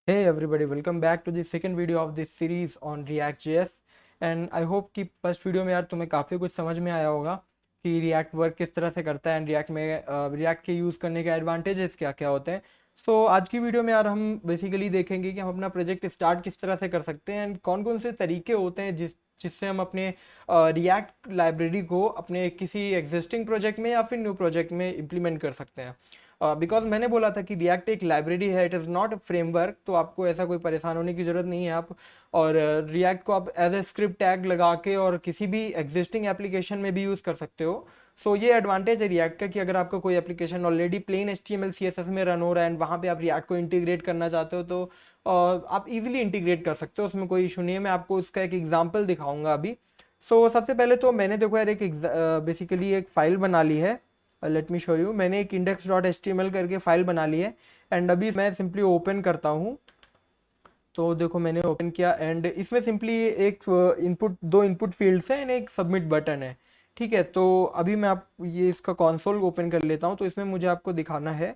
Hey everybody, welcome back to the second video of this series on React.js and I hope कि first video में यार तुम्हें काफ़ी कुछ समझ में आया होगा कि रिएक्ट वर्क किस तरह से करता है एंड रिएक्ट में रिएक्ट के यूज़ करने के एडवांटेजेस क्या क्या होते हैं। सो आज की वीडियो में यार हम बेसिकली देखेंगे कि हम अपना प्रोजेक्ट स्टार्ट किस तरह से कर सकते हैं एंड कौन कौन से तरीके होते हैं जिससे हम अपने रिएक्ट लाइब्रेरी को अपने किसी एग्जिस्टिंग प्रोजेक्ट में या फिर न्यू प्रोजेक्ट में इम्प्लीमेंट कर सकते हैं। बिकॉज मैंने बोला था कि रिएक्ट एक लाइब्रेरी है, it is not a framework, तो आपको ऐसा कोई परेशान होने की ज़रूरत नहीं है। आप और रिएक्ट को आप एज ए स्क्रिप्ट टैग लगा के और किसी भी एग्जिस्टिंग एप्लीकेशन में भी यूज़ कर सकते हो। सो ये एडवांटेज है रिएक्ट का कि अगर आपका कोई application already plain HTML CSS में रन हो रहा है एंड वहाँ पे आप रिएक्ट को इंटीग्रेट करना चाहते हो तो आप इजीली इंटीग्रेट कर सकते हो, उसमें कोई इशू नहीं है। मैं आपको उसका एक एग्जांपल दिखाऊंगा अभी। सबसे पहले तो मैंने देखो यार एक बेसिकली एक फ़ाइल बना ली है। लेट मी शो यू, मैंने एक index.html करके फाइल बना ली है एंड अभी मैं सिंपली ओपन करता हूँ। तो देखो मैंने ओपन किया एंड इसमें सिंपली एक दो इनपुट फील्ड्स हैं एंड एक सबमिट बटन है। ठीक है, तो अभी मैं आप ये इसका कंसोल ओपन कर लेता हूँ। तो इसमें मुझे आपको दिखाना है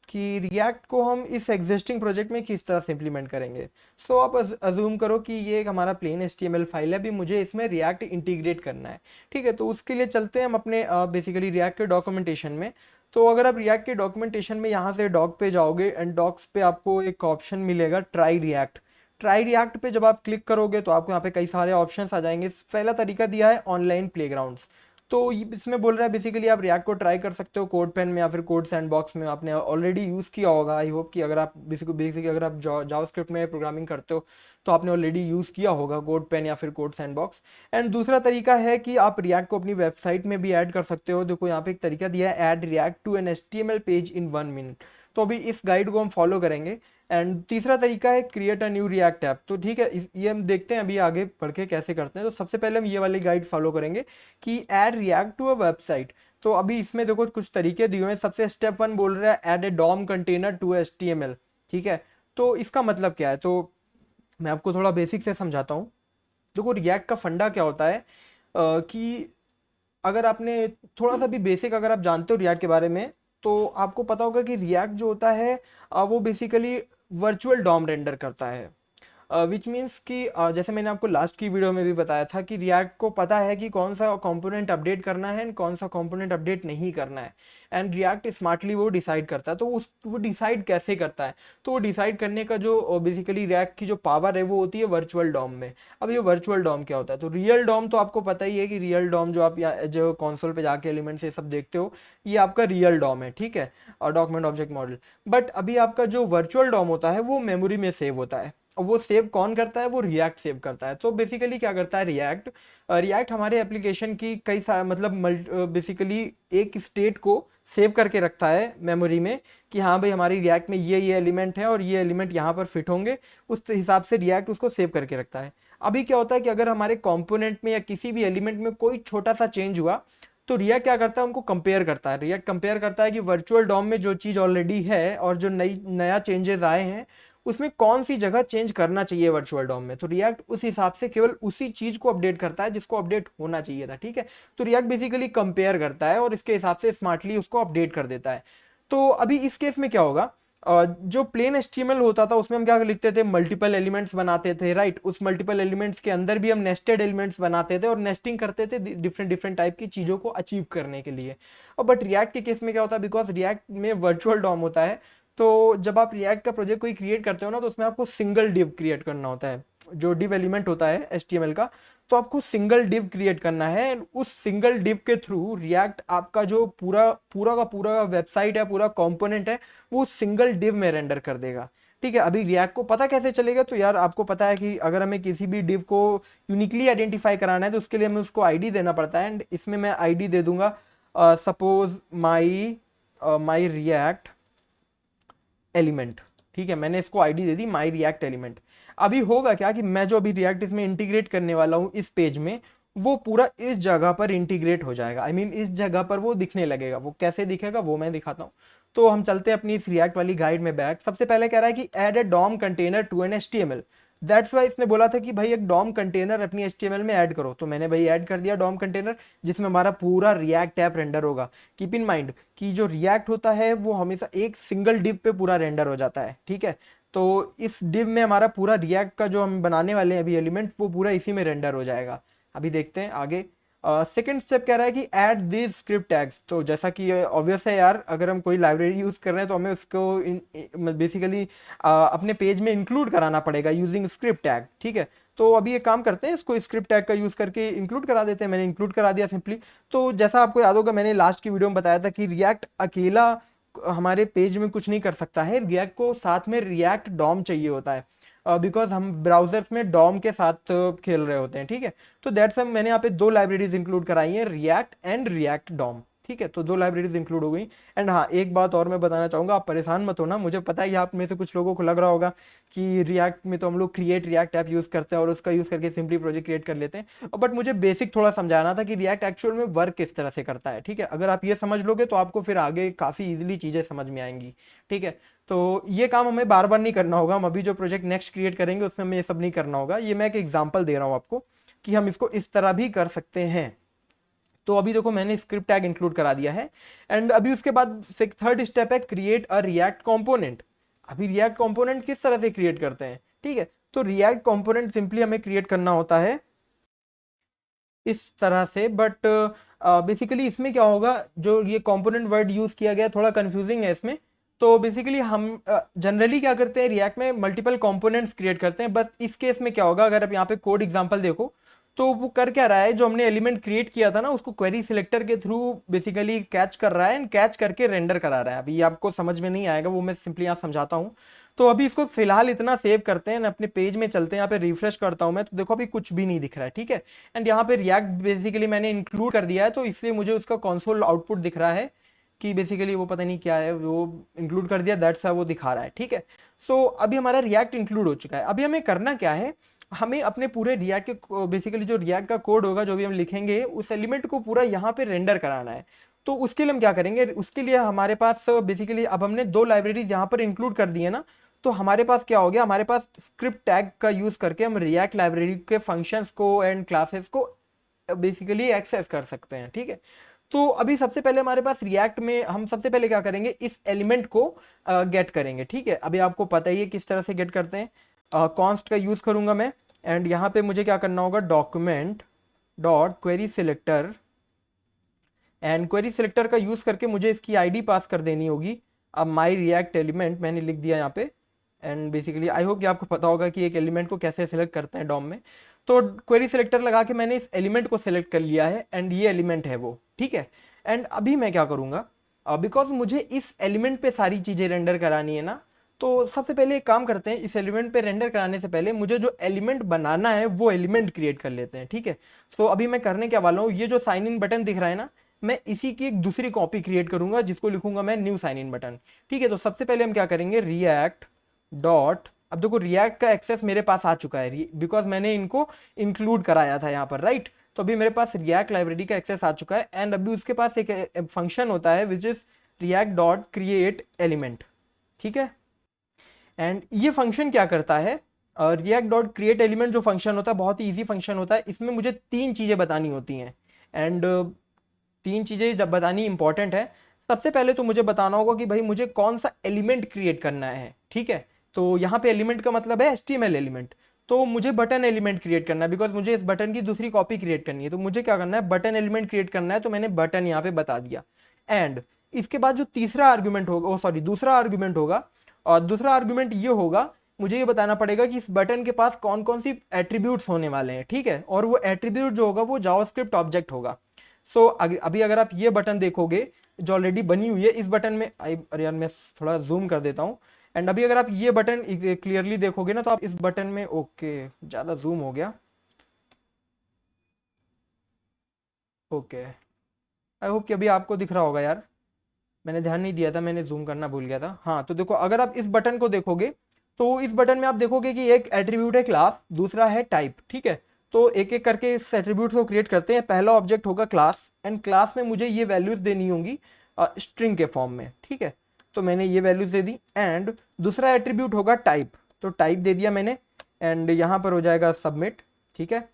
कि रिएक्ट को हम इस एग्जिस्टिंग प्रोजेक्ट में किस तरह से इम्प्लीमेंट करेंगे। आप अज्यूम करो कि ये एक हमारा प्लेन HTML फाइल है, अभी मुझे इसमें रिएक्ट इंटीग्रेट करना है। ठीक है, तो उसके लिए चलते हैं हम अपने बेसिकली रिएक्ट के डॉक्यूमेंटेशन में। तो अगर आप रिएक्ट के डॉक्यूमेंटेशन में यहाँ से डॉक पे जाओगे एंड डॉक्स पे आपको एक ऑप्शन मिलेगा ट्राई रिएक्ट। ट्राई रिएक्ट पे जब आप क्लिक करोगे तो आपको यहाँ पे कई सारे ऑप्शंस आ जाएंगे। पहला तरीका दिया है ऑनलाइन प्लेग्राउंड्स। तो इसमें बोल रहा है बेसिकली आप रिएक्ट को ट्राई कर सकते हो कोड पेन में या फिर कोड सैंडबॉक्स में। आपने ऑलरेडी यूज़ किया होगा, आई होप कि अगर आप बेसिकली अगर आप जावास्क्रिप्ट में प्रोग्रामिंग करते हो तो आपने ऑलरेडी यूज़ किया होगा कोड पेन या फिर कोड सैंडबॉक्स। एंड दूसरा तरीका है कि आप रिएक्ट को अपनी वेबसाइट में भी ऐड कर सकते हो। देखो यहाँ पे एक तरीका दिया है add React to an HTML page in 1 minute. तो अभी इस गाइड को हम फॉलो करेंगे। एंड तीसरा तरीका है create a new react app. तो ठीक है, ये हम देखते हैं अभी आगे बढ़ के कैसे करते हैं। तो सबसे पहले हम ये वाली गाइड फॉलो करेंगे कि add React to a website. तो अभी इसमें देखो कुछ तरीके दिए हुए हैं। सबसे स्टेप 1 बोल रहा है add a DOM container to HTML। ठीक है, तो इसका मतलब क्या है, तो मैं आपको थोड़ा बेसिक से समझाता हूँ। देखो रिएक्ट का फंडा क्या होता है कि अगर आपने थोड़ा सा भी बेसिक अगर आप जानते हो रिएक्ट के बारे में तो आपको पता होगा कि रिएक्ट जो होता है वो बेसिकली वर्चुअल डॉम रेंडर करता है। विच मीन्स कि जैसे मैंने आपको लास्ट की वीडियो में भी बताया था कि रिएक्ट को पता है कि कौन सा कंपोनेंट अपडेट करना है एंड कौन सा कंपोनेंट अपडेट नहीं करना है। एंड रिएक्ट स्मार्टली वो डिसाइड करता है। तो वो डिसाइड कैसे करता है, तो वो डिसाइड करने का जो बेसिकली रिएक्ट की जो पावर है वो होती है वर्चुअल डॉम में। अब ये वर्चुअल डॉम क्या होता है, तो रियल डॉम तो आपको पता ही है कि रियल डॉम जो आप जो कंसोल पे जाके एलिमेंट्स ये सब देखते हो, ये आपका रियल डॉम है। ठीक है, और डॉक्यूमेंट ऑब्जेक्ट मॉडल। बट अभी आपका जो वर्चुअल डॉम होता है वो मेमोरी में सेव होता है। और वो सेव कौन करता है, वो रिएक्ट सेव करता है। तो बेसिकली क्या करता है रिएक्ट, रिएक्ट हमारे एप्लीकेशन की मतलब बेसिकली एक स्टेट को सेव करके रखता है मेमोरी में कि हाँ भाई हमारी रिएक्ट में ये एलिमेंट है और ये एलिमेंट यहाँ पर फिट होंगे। उस हिसाब से रिएक्ट उसको सेव करके रखता है। अभी क्या होता है कि अगर हमारे कंपोनेंट में या किसी भी एलिमेंट में कोई छोटा सा चेंज हुआ तो रिएक्ट क्या करता है, उनको कंपेयर करता है। रिएक्ट कंपेयर करता है कि वर्चुअल डॉम में जो चीज़ ऑलरेडी है और जो नया चेंजेस आए हैं उसमें कौन सी जगह चेंज करना चाहिए वर्चुअल डॉम में। तो रिएक्ट उस हिसाब से केवल उसी चीज को अपडेट करता है जिसको अपडेट होना चाहिए था। ठीक है, तो रिएक्ट बेसिकली कंपेयर करता है और इसके हिसाब से स्मार्टली उसको अपडेट कर देता है। तो अभी इस केस में क्या होगा, जो प्लेन HTML होता था उसमें हम क्या लिखते थे, मल्टीपल एलिमेंट्स बनाते थे, राइट। उस मल्टीपल एलिमेंट्स के अंदर भी हम नेस्टेड एलिमेंट्स बनाते थे और नेस्टिंग करते थे डिफरेंट डिफरेंट टाइप की चीज़ों को अचीव करने के लिए। और बट रिएक्ट के केस में क्या होता है, बिकॉज रिएक्ट में वर्चुअल डॉम होता है, तो जब आप रिएक्ट का प्रोजेक्ट कोई क्रिएट करते हो ना तो उसमें आपको सिंगल डिव क्रिएट करना होता है। जो डिव एलिमेंट होता है HTML का, तो आपको सिंगल डिव क्रिएट करना है। उस सिंगल डिव के थ्रू रिएक्ट आपका जो पूरा पूरा का पूरा वेबसाइट है, पूरा कंपोनेंट है, वो सिंगल डिव में रेंडर कर देगा। ठीक है, अभी रिएक्ट को पता कैसे चलेगा, तो यार आपको पता है कि अगर हमें किसी भी डिव को यूनिकली आइडेंटिफाई कराना है तो उसके लिए हमें उसको आईडी देना पड़ता है। एंड इसमें मैं आईडी दे दूंगा सपोज माई रिएक्ट एलिमेंट। ठीक है, मैंने इसको आईडी दे दी माई रिएक्ट एलिमेंट। अभी होगा क्या कि मैं जो अभी रिएक्ट इसमें इंटीग्रेट करने वाला हूँ इस पेज में, वो पूरा इस जगह पर इंटीग्रेट हो जाएगा। आई मीन इस जगह पर वो दिखने लगेगा। वो कैसे दिखेगा वो मैं दिखाता हूँ। तो हम चलते हैं अपनी इस रिएक्ट वाली गाइड में बैक। सबसे पहले कह रहा है कि add a DOM container to an HTML। That's why इसने बोला था कि भाई एक डॉम कंटेनर अपनी HTML में ऐड करो। तो मैंने भाई ऐड कर दिया डॉम कंटेनर, जिसमें हमारा पूरा रिएक्ट ऐप रेंडर होगा। कीप इन माइंड कि जो रिएक्ट होता है वो हमेशा एक सिंगल डिव पे पूरा रेंडर हो जाता है। ठीक है, तो इस div में हमारा पूरा रिएक्ट का जो हम बनाने वाले हैं अभी एलिमेंट, वो पूरा इसी में रेंडर हो जाएगा। अभी देखते हैं आगे। सेकंड स्टेप कह रहा है कि ऐड दिस स्क्रिप्ट टैग्स। तो जैसा कि ऑब्वियस है यार, अगर हम कोई लाइब्रेरी यूज़ कर रहे हैं तो हमें उसको बेसिकली अपने पेज में इंक्लूड कराना पड़ेगा यूजिंग स्क्रिप्ट टैग, ठीक है। तो अभी एक काम करते हैं, इसको स्क्रिप्ट टैग का यूज़ करके इंक्लूड करा देते हैं। मैंने इंक्लूड करा दिया सिंपली। तो जैसा आपको याद होगा, मैंने लास्ट की वीडियो में बताया था कि रिएक्ट अकेला हमारे पेज में कुछ नहीं कर सकता है, रिएक्ट को साथ में रिएक्ट डॉम चाहिए होता है, बिकॉज हम ब्राउजर्स में डॉम के साथ खेल रहे होते हैं, ठीक है। तो दैट्स मैंने यहाँ पे दो लाइब्रेरीज इंक्लूड कराई हैं, रिएक्ट एंड रिएक्ट डॉम, ठीक है। तो दो लाइब्रेरीज इंक्लूड हो गई। एंड हाँ, एक बात और मैं बताना चाहूँगा, आप परेशान मत होना, मुझे पता है कि आप में से कुछ लोगों को लग रहा होगा कि रिएक्ट में तो हम लोग क्रिएट रिएक्ट ऐप यूज़ करते हैं और उसका यूज़ करके सिंपली प्रोजेक्ट क्रिएट कर लेते हैं, बट मुझे बेसिक थोड़ा समझाना था कि रिएक्ट एक्चुअल में वर्क किस तरह से करता है, ठीक है। अगर आप ये समझ लोगे तो आपको फिर आगे काफ़ी ईजिली चीज़ें समझ में आएंगी, ठीक है। तो ये काम हमें बार बार नहीं करना होगा, हम अभी जो प्रोजेक्ट नेक्स्ट क्रिएट करेंगे उसमें हमें ये सब नहीं करना होगा। ये मैं एक एग्जांपल दे रहा हूँ आपको कि हम इसको इस तरह भी कर सकते हैं। तो अभी देखो, मैंने स्क्रिप्ट टैग इंक्लूड करा दिया है। एंड अभी उसके बाद थर्ड स्टेप है क्रिएट अ रिएक्ट कंपोनेंट। अभी रिएक्ट कंपोनेंट किस तरह से क्रिएट करते हैं, ठीक है। तो रिएक्ट कंपोनेंट सिंपली हमें क्रिएट करना होता है इस तरह से, बट बेसिकली इसमें क्या होगा, जो ये कंपोनेंट वर्ड यूज किया गया थोड़ा कंफ्यूजिंग है इसमें। तो बेसिकली हम जनरली क्या करते हैं, रिएक्ट में मल्टीपल कंपोनेंट्स क्रिएट करते हैं, बट इस केस में क्या होगा, अगर आप यहाँ पे कोड एग्जांपल देखो तो वो कर क्या रहा है, जो हमने एलिमेंट क्रिएट किया था ना, उसको क्वेरी सिलेक्टर के थ्रू बेसिकली कैच कर रहा है एंड कैच करके रेंडर करा रहा है। अभी आपको समझ में नहीं आएगा, वो मैं सिंपली यहाँ समझाता हूँ। तो अभी इसको फिलहाल इतना सेव करते हैं, अपने पेज में चलते हैं, यहाँ पे रिफ्रेश करता हूँ मैं, तो देखो अभी कुछ भी नहीं दिख रहा है, ठीक है। एंड यहाँ पे रिएक्ट बेसिकली मैंने इंक्लूड कर दिया है, तो इसलिए मुझे उसका कंसोल आउटपुट दिख रहा है कि बेसिकली वो पता नहीं क्या है, वो इंक्लूड कर दिया, दैट्स वो दिखा रहा है, ठीक है। सो अभी हमारा रिएक्ट इंक्लूड हो चुका है। अभी हमें करना क्या है, हमें अपने पूरे रिएक्ट के बेसिकली जो रिएक्ट का कोड होगा, जो भी हम लिखेंगे, उस एलिमेंट को पूरा यहाँ पे रेंडर कराना है। तो उसके लिए हम क्या करेंगे, उसके लिए हमारे पास बेसिकली अब हमने दो लाइब्रेरीज यहाँ पर इंक्लूड कर दी है ना, तो हमारे पास क्या हो गया, हमारे पास स्क्रिप्ट टैग का यूज करके हम रिएक्ट लाइब्रेरी के फंक्शंस को एंड क्लासेस को बेसिकली एक्सेस कर सकते हैं, ठीक है। तो अभी सबसे पहले हमारे पास रिएक्ट में हम सबसे पहले क्या करेंगे, इस एलिमेंट को गेट करेंगे, ठीक है। अभी आपको पता ही है किस तरह से गेट करते हैं, कॉन्स्ट का यूज करूंगा मैं। एंड यहाँ पे मुझे क्या करना होगा, document dot query selector, and query selector का यूज करके मुझे इसकी आईडी पास कर देनी होगी। अब माई रिएक्ट एलिमेंट मैंने लिख दिया यहाँ पे। एंड बेसिकली आई होप कि आपको पता होगा कि एक एलिमेंट को कैसे सेलेक्ट करते हैं डॉम में। तो क्वेरी सिलेक्टर लगा के मैंने इस एलिमेंट को सिलेक्ट कर लिया है, एंड ये एलिमेंट है वो, ठीक है। एंड अभी मैं क्या करूँगा, बिकॉज मुझे इस एलिमेंट पे सारी चीज़ें रेंडर करानी है ना, तो सबसे पहले एक काम करते हैं, इस एलिमेंट पे रेंडर कराने से पहले मुझे जो एलिमेंट बनाना है वो एलिमेंट क्रिएट कर लेते हैं, ठीक है। सो अभी मैं करने क्या वाला हूँ, ये जो साइन इन बटन दिख रहा है ना, मैं इसी की एक दूसरी कॉपी क्रिएट करूंगा, जिसको लिखूंगा मैं न्यू साइन इन बटन, ठीक है। तो सबसे पहले हम क्या करेंगे, रिएक्ट डॉट, अब देखो रिएक्ट का एक्सेस मेरे पास आ चुका है बिकॉज मैंने इनको इंक्लूड कराया था यहाँ पर, राइट। तो अभी मेरे पास रिएक्ट लाइब्रेरी का एक्सेस आ चुका है, एंड अभी उसके पास एक फंक्शन होता है which is react dot create element, ठीक है। एंड ये फंक्शन क्या करता है, रिएक्ट डॉट क्रिएट एलिमेंट जो फंक्शन होता है बहुत ही ईजी फंक्शन होता है। इसमें मुझे तीन चीज़ें बतानी होती हैं, एंड तीन चीज़ें जब बतानी इंपॉर्टेंट है। सबसे पहले तो मुझे बताना होगा कि भाई मुझे कौन सा एलिमेंट क्रिएट करना है, ठीक है। तो यहाँ पे एलिमेंट का मतलब है HTML एलिमेंट। तो मुझे बटन एलिमेंट क्रिएट करना है, बिकॉज मुझे इस बटन की दूसरी कॉपी क्रिएट करनी है। तो मुझे क्या करना है, बटन एलिमेंट क्रिएट करना है, तो मैंने बटन यहाँ पे बता दिया। एंड इसके बाद जो तीसरा आर्ग्यूमेंट होगा, सॉरी दूसरा आर्ग्यूमेंट होगा, और दूसरा आर्ग्यूमेंट ये होगा, मुझे ये बताना पड़ेगा कि इस बटन के पास कौन कौन सी एट्रीब्यूट्स होने वाले हैं, ठीक है। और वो एट्रीब्यूट जो होगा वो जावास्क्रिप्ट ऑब्जेक्ट होगा। सो अभी अगर आप ये बटन देखोगे जो ऑलरेडी बनी हुई है, इस बटन में अरे यार मैं थोड़ा जूम कर देता हूँ। एंड अभी अगर आप ये बटन क्लियरली देखोगे ना, तो आप इस बटन में, ओके ज़्यादा जूम हो गया, ओके आई होप कि अभी आपको दिख रहा होगा यार, मैंने ध्यान नहीं दिया था, मैंने जूम करना भूल गया था। हाँ, तो देखो अगर आप इस बटन को देखोगे, तो इस बटन में आप देखोगे कि एक एट्रीब्यूट है क्लास, दूसरा है टाइप, ठीक है। तो एक एक करके इस एट्रीब्यूट को क्रिएट करते हैं। पहला ऑब्जेक्ट होगा क्लास, एंड क्लास में मुझे ये वैल्यूज देनी होंगी स्ट्रिंग के फॉर्म में, ठीक है। तो मैंने ये वैल्यूज दे दी। एंड दूसरा एट्रीब्यूट होगा टाइप, तो टाइप दे दिया मैंने, एंड यहाँ पर हो जाएगा सबमिट, ठीक है।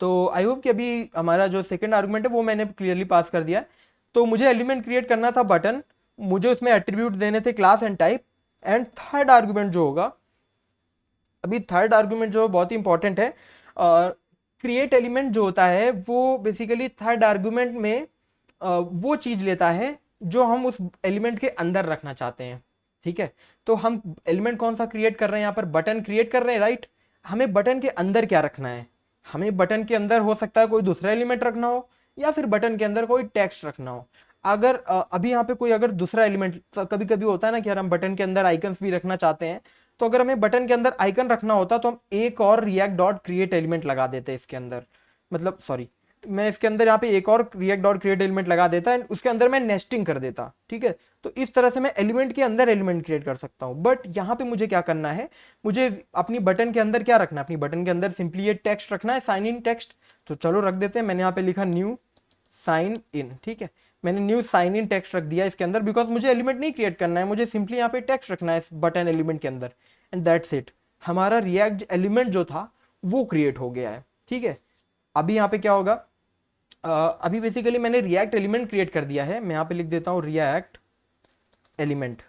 तो आई होप कि अभी हमारा जो सेकंड आर्गुमेंट है वो मैंने क्लियरली पास कर दिया। तो मुझे एलिमेंट क्रिएट करना था बटन, मुझे उसमें एट्रीब्यूट देने थे class and type, and third argument जो होगा, अभी थर्ड आर्गुमेंट जो बहुत ही इंपॉर्टेंट है, क्रिएट एलिमेंट जो होता है वो बेसिकली थर्ड आर्गुमेंट में वो चीज लेता है जो हम उस एलिमेंट के अंदर रखना चाहते हैं। ठीक है, तो हम एलिमेंट कौन सा क्रिएट कर रहे हैं, यहाँ पर बटन क्रिएट कर रहे हैं, राइट। हमें बटन के अंदर क्या रखना है, हमें बटन के अंदर हो सकता है कोई दूसरा एलिमेंट रखना हो, या फिर बटन के अंदर कोई टेक्स्ट रखना हो। अगर अभी यहाँ पे कोई अगर दूसरा एलिमेंट, कभी कभी होता है ना कि यार हम बटन के अंदर आइकन्स भी रखना चाहते हैं, तो अगर हमें बटन के अंदर आइकन रखना होता तो हम एक और रिएक्ट डॉट क्रिएट एलिमेंट लगा देते इसके अंदर, मतलब सॉरी, मैं इसके अंदर यहाँ पे एक और रिएक्ट डॉट क्रिएट एलिमेंट लगा देता एंड उसके अंदर मैं नेस्टिंग कर देता। ठीक है, तो इस तरह से मैं एलिमेंट के अंदर एलिमेंट क्रिएट कर सकता हूँ। बट यहाँ पे मुझे क्या करना है, मुझे अपनी बटन के अंदर क्या रखना है, अपनी बटन के अंदर सिंपली ये टेक्स्ट रखना है, साइन इन टेक्स्ट। तो चलो रख देते हैं, मैंने यहाँ पे लिखा न्यू साइन इन। ठीक है, मैंने न्यू साइन इन टेक्स्ट रख दिया इसके अंदर, बिकॉज मुझे एलिमेंट नहीं क्रिएट करना है, मुझे सिंपली यहाँ पे टेक्स्ट रखना है इस बटन एलिमेंट के अंदर, एंड दैट्स इट। हमारा रिएक्ट एलिमेंट जो था वो क्रिएट हो गया है। ठीक है, अभी यहाँ पे क्या होगा, अभी बेसिकली मैंने रिएक्ट एलिमेंट क्रिएट कर दिया है, मैं यहाँ पे लिख देता हूँ रिएक्ट एलिमेंट।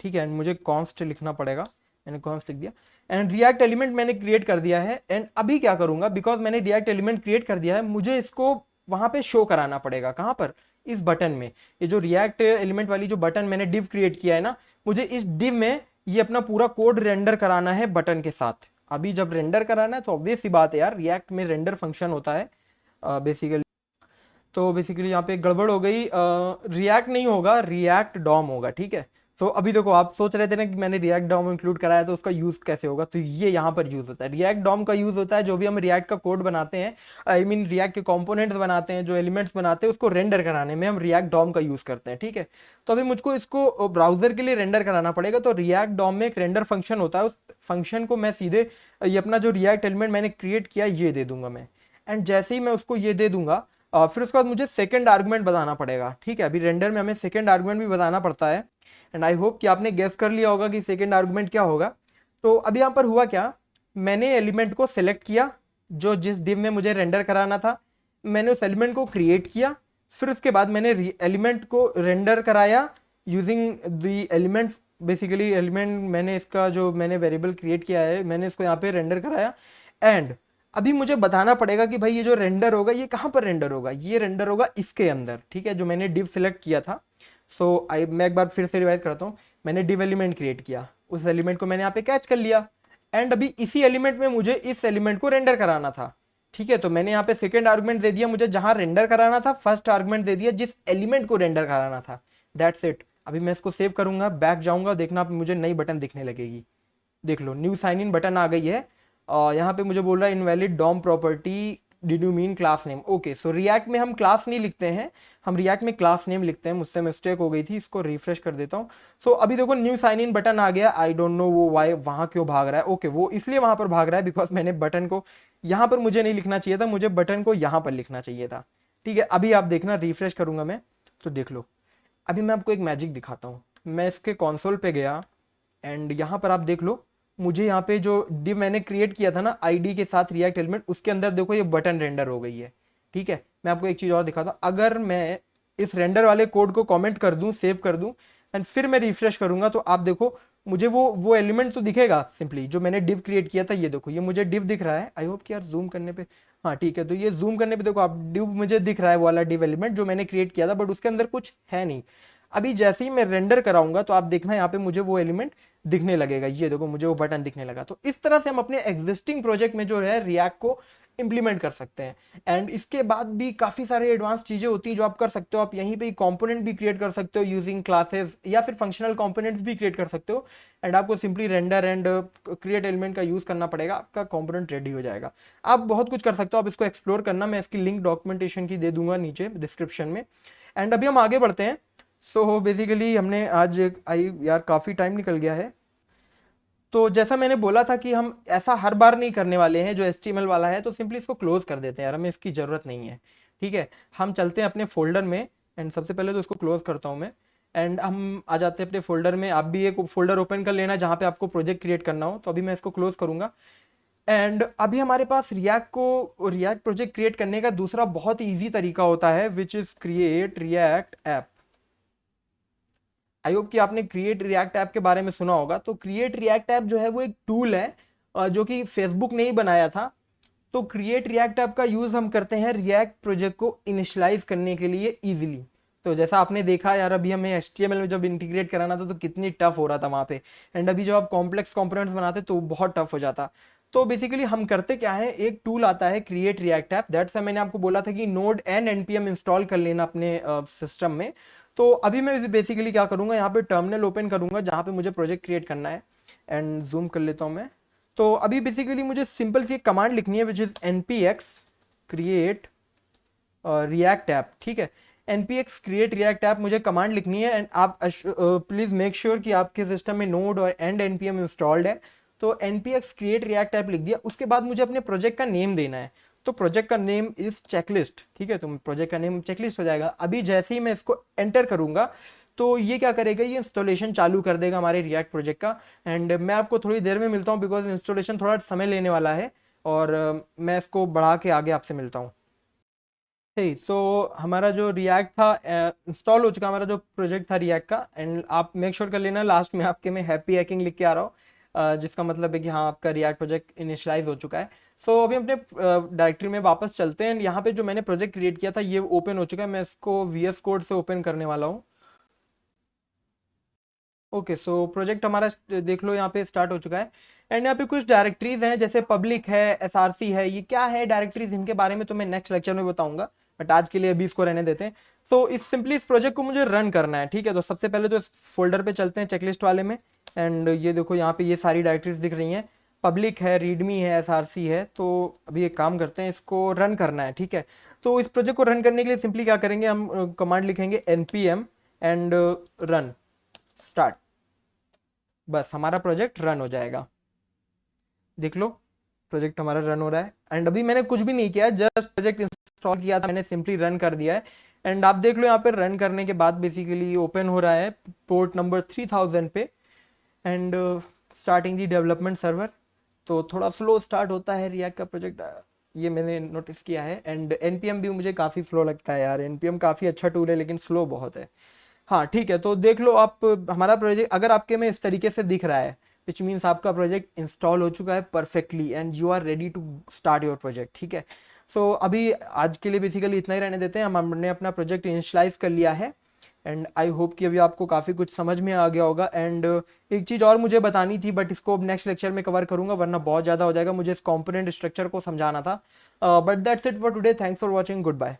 ठीक है, एंड मुझे कॉन्स्ट लिखना पड़ेगा, मैंने कॉन्स्ट लिख दिया, एंड रिएक्ट एलिमेंट मैंने क्रिएट कर दिया है। एंड अभी क्या करूंगा, बिकॉज मैंने रिएक्ट एलिमेंट क्रिएट कर दिया है, मुझे इसको वहां पे शो कराना पड़ेगा। कहाँ पर, इस बटन में। ये जो रिएक्ट एलिमेंट वाली जो बटन मैंने डिव क्रिएट किया है ना, मुझे इस डिव में ये अपना पूरा कोड रेंडर कराना है बटन के साथ। अभी जब रेंडर कराना है तो ऑब्वियस सी बात है यार, रिएक्ट में रेंडर फंक्शन होता है बेसिकली। तो बेसिकली यहाँ पे गड़बड़ हो गई, रिएक्ट नहीं होगा, रिएक्ट डॉम होगा। ठीक है, सो अभी देखो, आप सोच रहे थे ना कि मैंने रिएक्ट डॉम इंक्लूड कराया तो उसका यूज कैसे होगा, तो ये यहाँ पर यूज होता है। रिएक्ट डॉम का यूज होता है जो भी हम रिएक्ट का कोड बनाते हैं, आई मीन रिएक्ट के कंपोनेंट्स बनाते हैं, जो एलिमेंट्स बनाते हैं उसको रेंडर कराने में हम रिएक्ट डॉम का यूज करते हैं। ठीक है, तो अभी मुझको इसको ब्राउजर के लिए रेंडर कराना पड़ेगा, तो रिएक्ट डॉम में एक रेंडर फंक्शन होता है, उस फंक्शन को मैं सीधे ये अपना जो रिएक्ट एलिमेंट मैंने क्रिएट किया ये दे दूंगा मैं। एंड जैसे ही मैं उसको ये दे दूंगा, फिर उसके बाद मुझे सेकंड आर्गुमेंट बताना पड़ेगा। ठीक है, अभी रेंडर में हमें सेकंड आर्गुमेंट भी बताना पड़ता है, एंड आई होप कि आपने गेस कर लिया होगा कि सेकंड आर्गुमेंट क्या होगा। तो अभी यहाँ पर हुआ क्या, मैंने एलिमेंट को सिलेक्ट किया जो जिस डिव में मुझे रेंडर कराना था, मैंने उस एलिमेंट को क्रिएट किया, फिर उसके बाद मैंने एलिमेंट को रेंडर कराया using the element. Basically element मैंने इसका जो मैंने वेरिएबल क्रिएट किया है, मैंने इसको यहाँ पे रेंडर कराया। एंड अभी मुझे बताना पड़ेगा कि भाई ये जो रेंडर होगा ये कहाँ पर रेंडर होगा, ये रेंडर होगा इसके अंदर। ठीक है, जो मैंने डिव सिलेक्ट किया था। मैं एक बार फिर से रिवाइज करता हूँ, मैंने डिव एलिमेंट क्रिएट किया, उस एलिमेंट को मैंने यहाँ पे कैच कर लिया, एंड अभी इसी एलिमेंट में मुझे इस एलिमेंट को रेंडर कराना था। ठीक है, तो मैंने यहाँ पे सेकंड आर्गुमेंट दे दिया मुझे जहां रेंडर कराना था, फर्स्ट आर्गुमेंट दे दिया जिस एलिमेंट को रेंडर कराना था। That's it. अभी मैं इसको सेव करूंगा, बैक जाऊंगा, देखना मुझे नई बटन दिखने लगेगी। देख लो, न्यू साइन इन बटन आ गई है। यहाँ पे मुझे बोल रहा है invalid DOM property, did you mean class name. Okay, so React में हम क्लास नहीं लिखते हैं, हम रिएक्ट में क्लास नेम लिखते हैं, मुझसे मिस्टेक हो गई थी, इसको रिफ्रेश कर देता हूँ। सो अभी देखो न्यू साइन इन बटन आ गया, आई डोंट नो वो वाई वहाँ क्यों भाग रहा है। ओके, वो इसलिए वहाँ पर भाग रहा है बिकॉज मैंने बटन को यहाँ पर मुझे नहीं लिखना चाहिए था, मुझे बटन को यहाँ पर लिखना चाहिए था। ठीक है, अभी आप देखना, रिफ्रेश करूंगा मैं तो देख लो। अभी मैं आपको एक मैजिक दिखाता हूँ, मैं इसके कंसोल पे गया एंड यहाँ पर आप देख लो, मुझे यहाँ पे जो डिव मैंने क्रिएट किया था ना आईडी के साथ रिएक्ट एलिमेंट, उसके अंदर देखो ये बटन रेंडर हो गई है। ठीक है, मैं आपको एक चीज़ और दिखाता हूँ, अगर मैं इस रेंडर वाले कोड को कमेंट कर दूँ, सेव कर दूँ एंड फिर मैं रिफ्रेश करूँगा, तो आप देखो मुझे वो एलिमेंट तो दिखेगा सिंपली जो मैंने डिव क्रिएट किया था। ये देखो, ये मुझे डिव दिख रहा है। आई होप कि यार जूम करने पे, हाँ ठीक है, तो ये जूम करने पे देखो आप डिव मुझे दिख रहा है, वो वाला डिव एलिमेंट जो मैंने क्रिएट किया था, बट उसके अंदर कुछ है नहीं। अभी जैसे ही मैं रेंडर कराऊंगा तो आप देखना यहाँ पे मुझे वो एलिमेंट दिखने लगेगा, ये देखो मुझे वो बटन दिखने लगा। तो इस तरह से हम अपने एग्जिस्टिंग प्रोजेक्ट में जो है रिएक्ट को इंप्लीमेंट कर सकते हैं। एंड इसके बाद भी काफ़ी सारे एडवांस चीज़ें होती हैं जो आप कर सकते हो। आप यहीं पे कंपोनेंट भी क्रिएट कर सकते हो यूजिंग क्लासेस, या फिर फंक्शनल कंपोनेंट्स भी क्रिएट कर सकते हो। एंड आपको simply render and create element का यूज़ करना पड़ेगा, आपका कंपोनेंट रेडी हो जाएगा। आप बहुत कुछ कर सकते हो, आप इसको एक्सप्लोर करना, मैं इसकी लिंक डॉक्यूमेंटेशन की दे दूंगा नीचे डिस्क्रिप्शन में। एंड अभी हम आगे बढ़ते हैं। सो बेसिकली हमने आज यार काफ़ी टाइम निकल गया है, तो जैसा मैंने बोला था कि हम ऐसा हर बार नहीं करने वाले हैं जो HTML वाला है, तो सिंपली इसको क्लोज कर देते हैं यार, हमें इसकी ज़रूरत नहीं है। ठीक है, हम चलते हैं अपने फोल्डर में, एंड सबसे पहले तो इसको क्लोज करता हूँ मैं, एंड हम आ जाते हैं अपने फोल्डर में। आप भी एक फोल्डर ओपन कर लेना जहाँ पे आपको प्रोजेक्ट क्रिएट करना हो। तो अभी मैं इसको क्लोज करूँगा, एंड अभी हमारे पास रिएक्ट प्रोजेक्ट क्रिएट करने का दूसरा बहुत ईजी तरीका होता है, which is create react app. I hope कि आपने क्रिएट रिएक्ट ऐप के बारे में सुना होगा। तो क्रिएट रिएक्ट ऐप जो है वो एक टूल है जो कि फेसबुक ने ही बनाया था। तो क्रिएट रिएक्ट ऐप का यूज़ हम करते हैं रिएक्ट प्रोजेक्ट को इनिशियलाइज करने के लिए इजीली। तो जैसा आपने देखा यार, अभी हमें HTML में जब इंटीग्रेट कराना था तो कितनी टफ हो रहा था वहाँ पे, एंड अभी जब आप कॉम्प्लेक्स कंपोनेंट्स बनाते तो बहुत टफ हो जाता। तो बेसिकली हम करते क्या है, एक टूल आता है क्रिएट रिएक्ट ऐप, दैट्स मैंने आपको बोला था कि नोड एंड npm इंस्टॉल कर लेना अपने सिस्टम में। तो अभी मैं बेसिकली क्या करूँगा, यहाँ पे टर्मिनल ओपन करूँगा जहाँ पे मुझे प्रोजेक्ट क्रिएट करना है, एंड जूम कर लेता हूँ मैं। तो अभी बेसिकली मुझे सिंपल सी एक कमांड लिखनी है which is npx create react app. ठीक है, npx create रिएक्ट ऐप मुझे कमांड लिखनी है, एंड आप प्लीज़ मेक श्योर कि आपके सिस्टम में नोड और एंड npm इंस्टॉल्ड है। तो npx create रिएक्ट ऐप लिख दिया, उसके बाद मुझे अपने प्रोजेक्ट का नेम देना है। तो प्रोजेक्ट का नेम इज चेकलिस्ट। ठीक है, तो प्रोजेक्ट का नेम चेकलिस्ट हो जाएगा। अभी जैसे ही मैं इसको एंटर करूंगा तो ये क्या करेगा, ये इंस्टॉलेशन चालू कर देगा हमारे रिएक्ट प्रोजेक्ट का। एंड मैं आपको थोड़ी देर में मिलता हूँ बिकॉज इंस्टॉलेशन थोड़ा समय लेने वाला है, और मैं इसको बढ़ा के आगे आपसे मिलता हूँ। सही, तो हमारा जो रिएक्ट था इंस्टॉल हो चुका, हमारा जो प्रोजेक्ट था रिएक्ट का। एंड आप मेक श्योर कर लेना लास्ट में आपके में हैप्पी हैकिंग लिख के आ रहा हो, जिसका मतलब है कि हाँ आपका रिएक्ट प्रोजेक्ट इनिशियलाइज हो चुका है। सो अभी अपने डायरेक्टरी में वापस चलते हैं। यहाँ पे जो मैंने प्रोजेक्ट क्रिएट किया था ये ओपन हो चुका है, मैं इसको VS कोड से ओपन करने वाला हूँ। ओके, सो प्रोजेक्ट हमारा देख लो यहाँ पे स्टार्ट हो चुका है। एंड यहाँ पे कुछ डायरेक्टरीज हैं, जैसे पब्लिक है, SRC है। ये क्या है डायरेक्टरीज, इनके बारे में तो मैं नेक्स्ट लेक्चर में बताऊंगा, बट आज के लिए अभी इसको रहने देते हैं। तो इस प्रोजेक्ट को मुझे रन करना है। ठीक है, तो सबसे पहले तो इस फोल्डर पे चलते हैं चेकलिस्ट वाले में। एंड ये देखो यहाँ पे ये सारी डायरेक्टरीज दिख रही हैं, पब्लिक है, रीडमी है, SRC है। तो अभी एक काम करते हैं, इसको रन करना है। ठीक है, तो इस प्रोजेक्ट को रन करने के लिए सिंपली क्या करेंगे, हम कमांड लिखेंगे npm एंड रन स्टार्ट। बस हमारा प्रोजेक्ट रन हो जाएगा। देख लो प्रोजेक्ट हमारा रन हो रहा है। एंड अभी मैंने कुछ भी नहीं किया, जस्ट प्रोजेक्ट इंस्टॉल किया था, मैंने सिंपली रन कर दिया है। एंड आप देख लो यहाँ पे रन करने के बाद बेसिकली ओपन हो रहा है पोर्ट नंबर 3000 पे, and starting the development server. तो थोड़ा स्लो स्टार्ट होता है रिएक्ट का प्रोजेक्ट, ये मैंने नोटिस किया है। एंड npm भी मुझे काफ़ी स्लो लगता है यार, npm काफ़ी अच्छा टूल है लेकिन स्लो बहुत है। हाँ ठीक है, तो देख लो आप हमारा प्रोजेक्ट अगर आपके में इस तरीके से दिख रहा है, विच मीन्स आपका प्रोजेक्ट इंस्टॉल हो चुका है perfectly and you are ready to start your project. ठीक है, सो अभी आज के लिए बेसिकली इतना ही रहने देते हैं। हमने अपना प्रोजेक्ट इनिशियलाइज कर लिया है, एंड आई होप कि अभी आपको काफ़ी कुछ समझ में आ गया होगा। एंड एक चीज़ और मुझे बतानी थी, बट इसको अब नेक्स्ट लेक्चर में कवर करूंगा वरना बहुत ज़्यादा हो जाएगा, मुझे इस कॉम्पोनेंट स्ट्रक्चर को समझाना था। But that's it for today, thanks for watching, good bye.